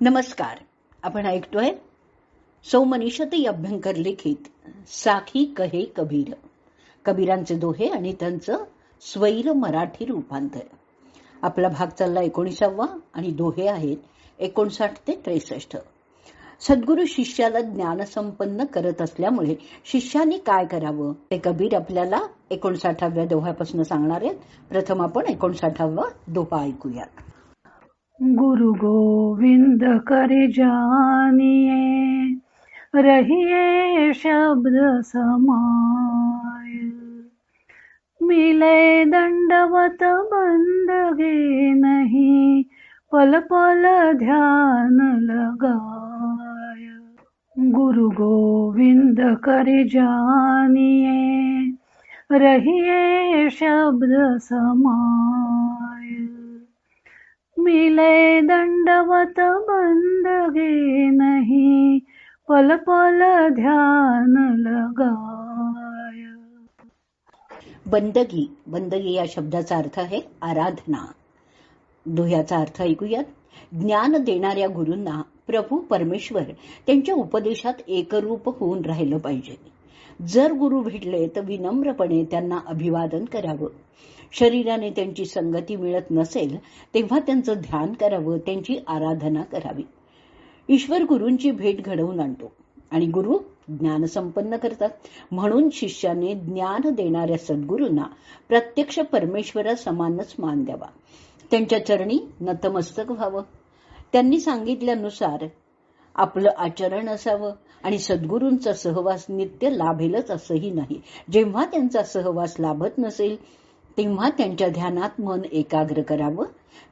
नमस्कार. आपण ऐकतोय सौ मनीषाताई अभ्यंकर लिखित साखी कहे कबीर, कबीरांचे दोहे आणि त्यांचं स्वैर मराठी रूपांतर. आपला भाग चालला 19वा आणि दोहे आहेत 59 ते 63. सद्गुरु शिष्याला ज्ञानसंपन्न करत असल्यामुळे शिष्याने काय करावं ते कबीर आपल्याला 59व्या दोह्यापासून सांगणार आहेत. प्रथम आपण 59वा दोहा ऐकूयात. गुरु गोविंद कर जानिए, रहिए शब्द समाय. मिले दंडवत बंदगे नहीं, पल पल ध्यान लगाय. गुरु गोविंद कर जानिए, रहिए शब्द समाय. मिले दंडवत बंदगे नहीं, पल पल ध्यान लगाय. बंदगी या शब्दाचा अर्थ आहे आराधना. दोह्याचा अर्थ ऐकूयात. ज्ञान देणाऱ्या गुरूंना प्रभू परमेश्वर त्यांच्या उपदेशात एकरूप होऊन राहिलं पाहिजे. जर गुरु भेटले तर विनम्रपणे त्यांना अभिवादन करावं. शरीराने त्यांची संगती मिळत नसेल तेव्हा त्यांचं ध्यान करावं, त्यांची आराधना करावी. ईश्वर गुरूंची भेट घडवून आणतो आणि गुरु ज्ञान संपन्न करतात. म्हणून शिष्याने ज्ञान देणाऱ्या सद्गुरूंना प्रत्यक्ष परमेश्वरा समानच मान द्यावा. त्यांच्या चरणी नतमस्तक व्हावं. त्यांनी सांगितल्यानुसार आपलं आचरण असावं आणि सद्गुरूंचा सहवास नित्य लाभेलच असंही नाही. जेव्हा त्यांचा सहवास लाभत नसेल तेव्हा त्यांच्या ध्यानात मन एकाग्र करावं.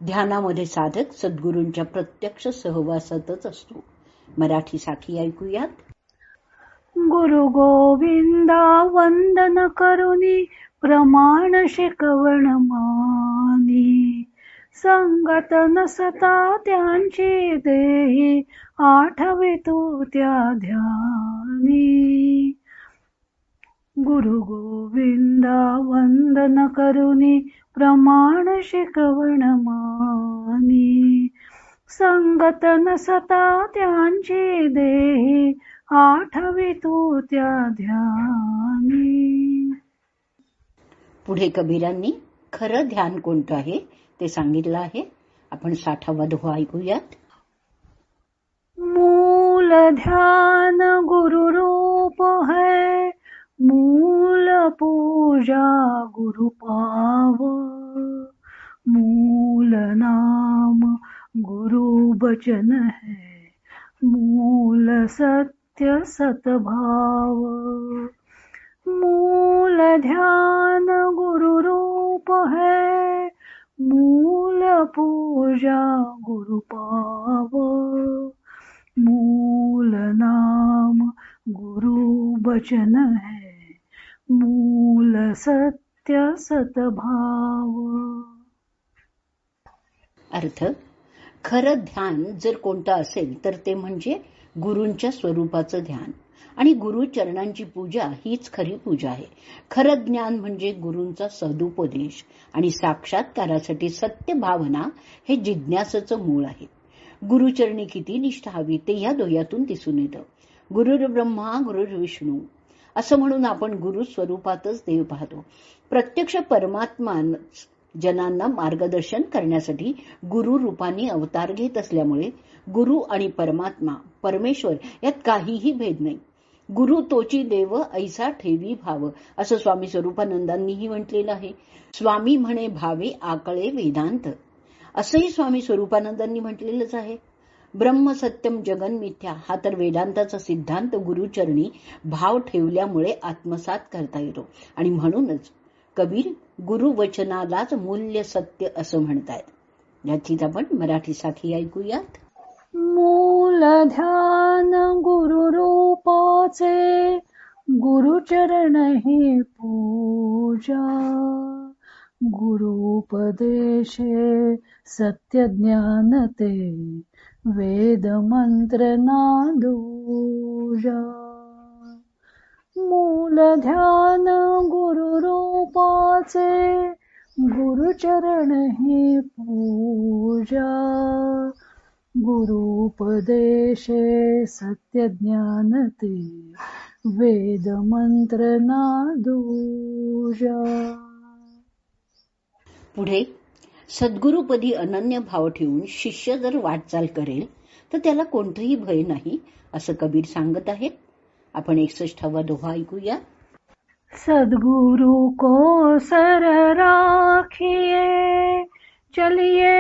ध्यानामध्ये साधक सद्गुरूंच्या प्रत्यक्ष सहवासातच असतो. मराठी साखी ऐकूयात. गुरु गोविंदा वंदन करुनी, प्रमाण शिकवण मानी. संगत नसता त्यांची देही, आठवे तू त्या ध्यानी. गुरु गोविंदा वंदन करुनी, प्रमाण शिकवण मानी. संगत नसता त्यांची देही, आठवे तू त्या ध्यानी. पुढे कबीरांनी खरं ध्यान कोणतं आहे ते सांगितलं आहे. आपण 60वा दोहा ऐकूयात. मूल ध्यान गुरु रूप है, मूल पूजा गुरु पाव. मूल नाम गुरु बचन है, मूल सत्य सतभाव. मूल ध्यान गुरु रूप है, मूल पूजा गुरु पाव. मूल नाम गुरु बचन है, मूल सत्य सतभाव. अर्थ, खरं ध्यान जर कोणतं असेल तर ते म्हणजे गुरूंच्या स्वरूपाचं ध्यान आणि गुरुचरणांची पूजा हीच खरी पूजा आहे. खरं ज्ञान म्हणजे गुरूंचा सदुपदेश आणि साक्षात्कारासाठी सत्य भावना हे जिज्ञासेचं मूळ आहे. गुरुचरणी किती निष्ठा हवी ते या दोह्यातून दिसून येतं. गुरुर् ब्रह्मा गुरुर्विष्णू असं म्हणून आपण गुरु स्वरूपातच देव पाहतो. प्रत्यक्ष परमात्मा जनांना मार्गदर्शन करण्यासाठी गुरु रूपाने अवतार घेत असल्यामुळे गुरु आणि परमात्मा परमेश्वर यात काहीही भेद नाही. गुरु तोची देव ऐसा ठेवी भाव असं स्वामी स्वरूपानंदांनीही म्हटलेलं आहे. स्वामी म्हणे भावे आकळे वेदांत असंही स्वामी स्वरूपानंदांनी म्हटलेलंच आहे. ब्रह्म सत्यम जगन मिथ्या हा तर वेदांताचा सिद्धांत गुरुचरणी भाव ठेवल्यामुळे आत्मसात करता येतो आणि म्हणूनच कबीर गुरुवचनालाच मूल्य सत्य असं म्हणतायत. याचीच आपण मराठी साखी ऐकूयात. मूल ध्यान गुरु रूपाचे, गुरुचरण ही पूजा. गुरुपदेशे सत्य ज्ञान ते, वेद मंत्र नादूजा. मूल ध्यान गुरु रूपाचे, गुरुचरण ही पूजा. गुरुपदेशे सत्यज्ञान ते वेद मंत्र नादूजा. पुढे सद्गुरुपदी अनन्य भाव ठेवून शिष्य जर वाटचाल करेल तर त्याला कोणतंही भय नाही असं कबीर सांगत आहेत. आपण 61वा दोहा ऐकूया. सद्गुरु को सर राखिए चलिए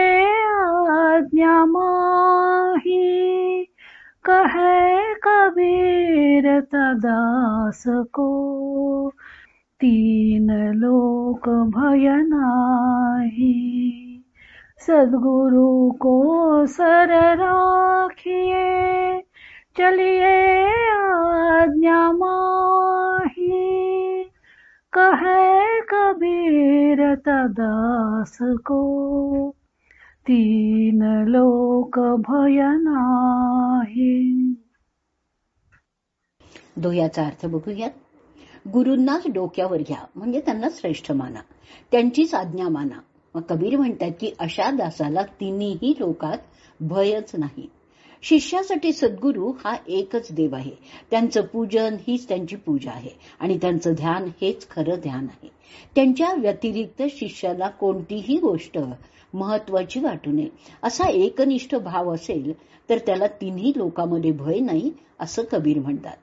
आज्ञा माही, कहे कबीर तदास को तीन लोक भय नाही. सद्गुरु को सर राखिए चलिए आज्ञा माही, कहे कबीर तदास को तीन लोक भय नाही. दोह्याचा अर्थ बघूयात. गुरूंनाच डोक्यावर घ्या म्हणजे त्यांना श्रेष्ठ माना, त्यांचीच आज्ञा माना. मग कबीर म्हणतात की अशा दासाला तिन्ही लोकात भयच नाही. शिष्यासाठी सद्गुरू हा एकच देव आहे. त्यांचं पूजन हीच त्यांची पूजा आहे आणि त्यांचं ध्यान हेच खरं ध्यान आहे. त्यांच्या व्यतिरिक्त शिष्याला कोणतीही गोष्ट महत्वाची वाटू नये असा एकनिष्ठ भाव असेल तर त्याला तिन्ही लोकांमध्ये भय नाही असं कबीर म्हणतात.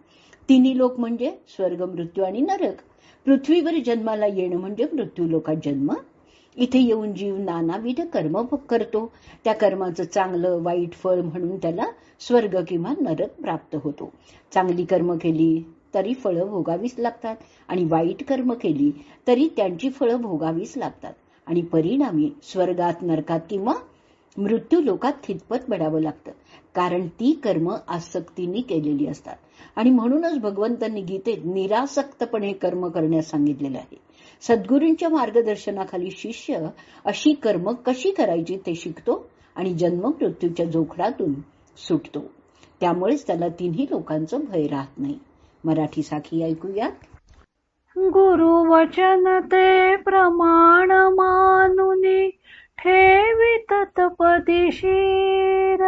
तिन्ही लोक म्हणजे स्वर्ग, मृत्यू आणि नरक. पृथ्वीवर जन्माला येणं म्हणजे मृत्यू लोकात जन्म. इथे येऊन जीव नानाविध कर्म करतो. त्या कर्माचं चांगलं वाईट फळ म्हणून त्याला स्वर्ग किंवा नरक प्राप्त होतो. चांगली कर्म केली तरी फळं भोगावीच लागतात आणि वाईट कर्म केली तरी त्यांची फळं भोगावीच लागतात आणि परिणामी स्वर्गात, नरकात किंवा मृत्यू लोकात खितपत पडावं लागतं, कारण ती कर्म आसक्तीने केलेली असतात. आणि म्हणूनच भगवंतांनी गीतेत निरासक्तपणे कर्म करण्यास सांगितलेलं आहे. सद्गुरूंच्या मार्गदर्शनाखाली शिष्य अशी कर्म कशी करायची ते शिकतो आणि जन्म मृत्यूच्या जोखडातून सुटतो. त्यामुळेच त्याला तिन्ही लोकांचं भय राहत नाही. मराठी साखी ऐकूयात. गुरु वचन ते प्रमाण मानुनी ठेवी तत्पदी शिर,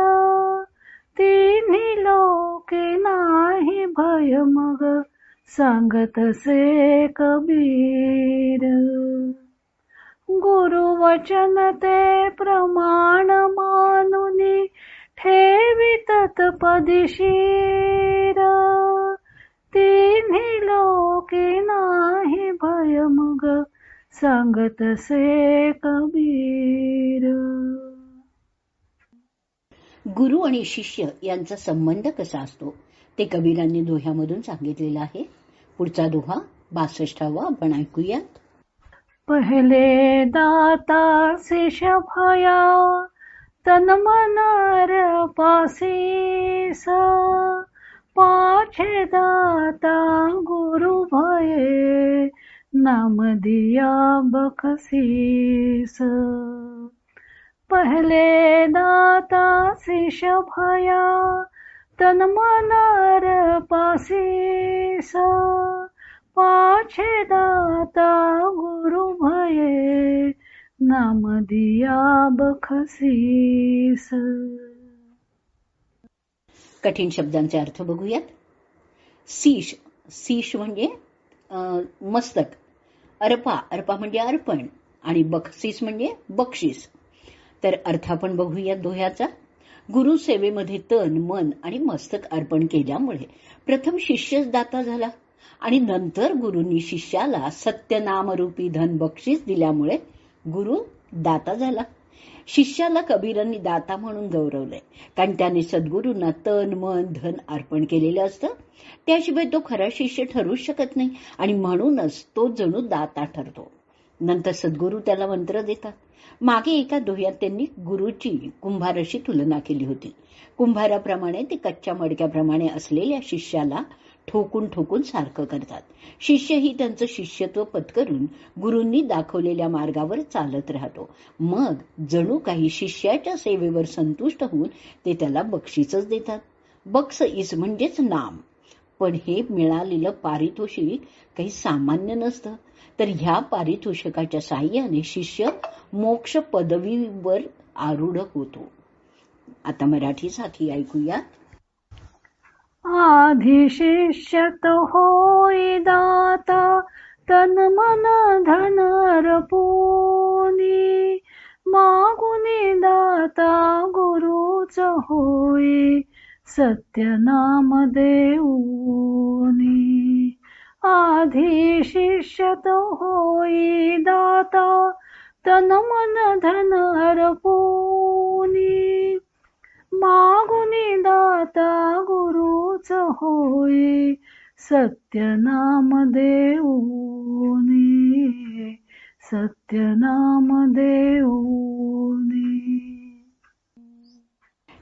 तिन्ही लोके नाही भय मग सांगत से कबीर. गुरु वचन ते प्रमाण मानुनी ठेवी तत्पदी शिर, तिन्ही लोके नाही भय मग सांगत से कबीर. गुरु आणि शिष्य यांचा संबंध कसा असतो ते कबीरांनी दोह्यामधून सांगितलेलं आहे. पुढचा दोहा 62वा आपण ऐकूयात. पहिले दाता शिष्य भया तन मन पासीस, पाछे दाता गुरु भये नाम दिया बखसीस. पहले दाता शिष्य भया तन मन पासीस, पाछे दाता गुरु भये नाम दिया बखसीस. कठीण शब्दांचे अर्थ बघूयात. शीश, शीश म्हणजे मस्तक. अर्पा, अर्पा म्हणजे अर्पण आणि बक्षीस म्हणजे बक्षीस. तर अर्थ आपण बघूयात दोह्याचा. गुरु सेवेमध्ये तन, मन आणि मस्तक अर्पण केल्यामुळे प्रथम शिष्यच दाता झाला आणि नंतर गुरुंनी शिष्याला सत्यनामरूपी धन बक्षीस दिल्यामुळे गुरु दाता झाला. शिष्याला कबीरांनी दाता म्हणून गौरवलंय कारण त्याने सद्गुरूंना तन, मन, धन अर्पण केलेलं असतं. त्याशिवाय तो खरा शिष्य ठरूच शकत नाही आणि म्हणूनच तो जणू दाता ठरतो. नंतर सद्गुरू त्याला मंत्र देतात. मागे एका दोह्यात त्यांनी गुरुची कुंभाराशी तुलना केली होती. कुंभाराप्रमाणे ते कच्च्या मडक्याप्रमाणे असलेल्या शिष्याला ठोकून ठोकून सारखं करतात. शिष्यही त्यांचं शिष्यत्व पत्करून गुरूंनी दाखवलेल्या मार्गावर चालत राहतो. मग जणू काही शिष्याच्या सेवेवर संतुष्ट होऊन ते त्याला बक्षीसच देतात. बक्षीस म्हणजेच नाम. पण हे मिळालेलं पारितोषिक काही सामान्य नसतं, तर ह्या पारितोषिकाच्या साहाय्याने शिष्य मोक्ष पदवीवर आरूढ होतो. आता मराठी साथी ऐकूया. आधी शिष्य तो होई दाता, तन मन धन अर्पुनी. मागुनी दाता गुरुच होई, सत्य नाम देऊनी. आधी शिष्य तो होई दाता, तन मन धन अर्पुनी. मागुनी दाता गुरुच होई, सत्य नाम देऊनी. सत्य नाम देऊनी.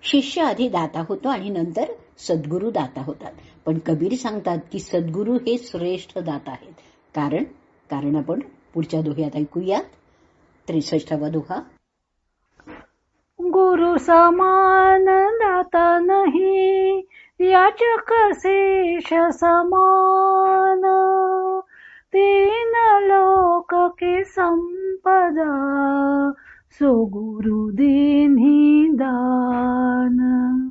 शिष्य आधी दाता होतो आणि नंतर सद्गुरू दाता होतात. पण कबीर सांगतात की सद्गुरू हे श्रेष्ठ दाता आहेत. कारण आपण पुढच्या दोह्यात ऐकूयात. 63वा दोहा. गुरु समान दाता नहीं, याचक शेष समान. तीन लोक की संपदा, सो गुरु दीन्ही दान.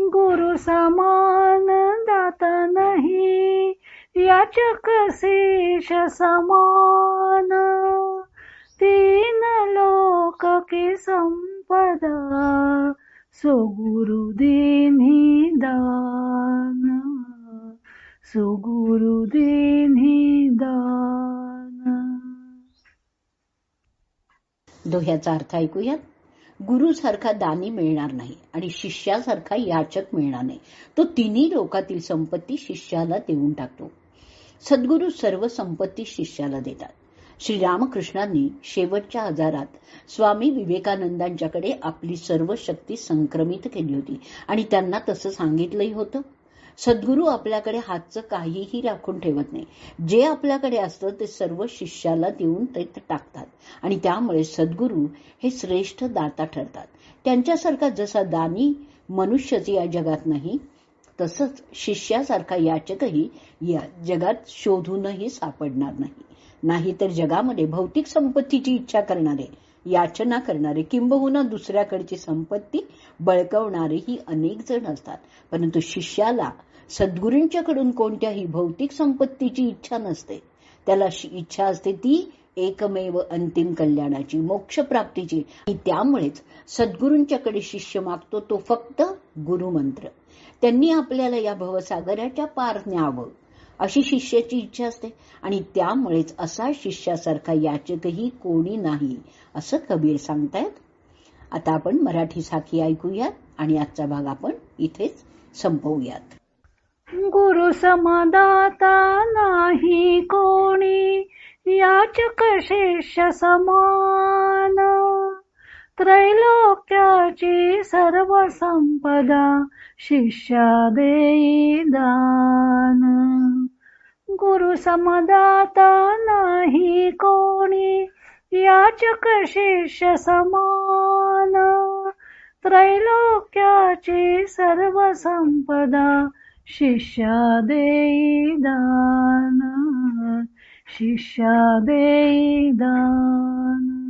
गुरु समान दाता नहीं, याचक शेष समान. तीन लोक की संपदा, सो गुरु दीन्ही दान. सो गुरु दीन्ही दान. दोह्याचा अर्थ ऐकूयात. गुरु सारखा दानी मिळणार नाही आणि शिष्यासारखा याचक मिळणार नाही. तो तिन्ही लोकातील संपत्ती शिष्याला देऊन टाकतो. सद्गुरू सर्व संपत्ती शिष्याला देतात. श्रीरामकृष्णांनी शेवटच्या आजारात स्वामी विवेकानंदांच्याकडे आपली सर्व शक्ती संक्रमित केली होती आणि त्यांना तसं सांगितलंही होतं. सद्गुरू आपल्याकडे हातचं काहीही राखून ठेवत नाही. जे आपल्याकडे असतं ते सर्व शिष्याला देऊन ते टाकतात आणि त्यामुळे सद्गुरू हे श्रेष्ठ दाता ठरतात. त्यांच्यासारखा जसा दानी मनुष्यच या जगात नाही, तसंच शिष्यासारखा याचकही या जगात शोधूनही सापडणार नाही. नाहीतर जगामध्ये भौतिक संपत्तीची इच्छा करणारे, याचना करणारे, किंबहुना दुसऱ्याकडची संपत्ती बळकवणारेही अनेक जण असतात. परंतु शिष्याला सद्गुरूंच्याकडून कोणत्याही भौतिक संपत्तीची इच्छा नसते. त्याला इच्छा असते ती एकमेव अंतिम कल्याणाची, मोक्षप्राप्तीची. आणि त्यामुळेच सद्गुरूंच्याकडे शिष्य मागतो तो फक्त गुरुमंत्र. त्यांनी आपल्याला या भवसागराच्या पार न्यावं अशी शिष्याची इच्छा असते आणि त्यामुळेच असा शिष्यासारखा याचकही कोणी नाही असं कबीर सांगतायत. आता आपण मराठी साखी ऐकूयात आणि आजचा भाग आपण इथेच संपवूयात. गुरु समदाता नाही कोणी, याचक शिष्य समान. त्रैलोक्याची सर्व संपदा, शिष्या देई दान. गुरु समदाता नाही कोणी, याचक शिष्य समान. त्रैलोक्याची सर्व संपदा, शिष्या देई दान. शिष्या देई दान.